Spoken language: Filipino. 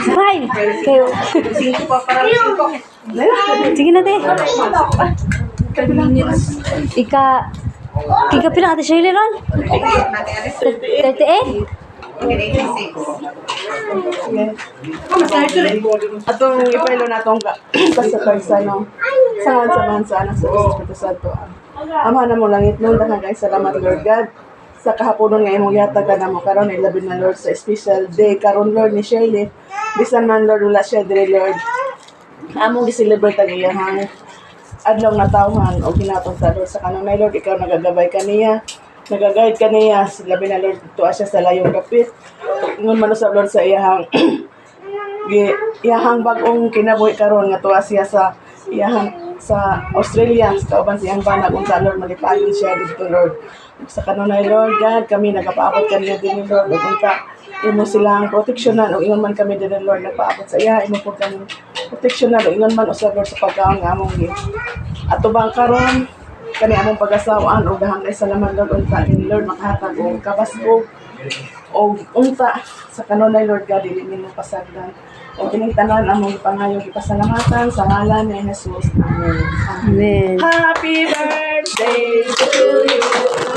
Smile! Kayo. Sige na, te. Ika pila ate Shirley ron? 38? Atong ipailo na itong kasakay no. Sangan sa anak sa Espiritu Santo. Ama na mo langit nun, daghang kay salamat Lord God. Sa kahaponon nga imong yatag ka na mo karon ilabi na Lord sa special day karon Lord ni Shirley. Bisan man Lord wala siya dire Lord. Among gi-celebrate ang iyang adlaw nga tawhan o ginatong sa Lord sa kanunay Lord, ikaw nagagabay kaniya. Nagaguide ka niya, labi na Lord, tuwa siya sa layong kapit. Ngun manusab Lord sa iyahang bagong kinabuhi karon nga tuwa siya sa iyahang sa Australia, sa kauban siyang banag unsa Lord malipayon siya dito Lord. Sa kanunay Lord God, kami nagapaabot kaniya din Lord, ug unta imo silang proteksyonan o ingon man kami din Lord nagpaabot sa iya, imo po kami proteksyonan o ingon man usab Lord sa pagkaon nga among atubang karon kani among pag-asawaan o dahang kay salamat Lord unta ni Lord makahatag og kabasko o unta sa kanunay Lord God dili nimo pasagdan o kining tanan among pangayo gipasalamatan sa ngalan ni Jesus. Amen. Amen. Happy birthday to you.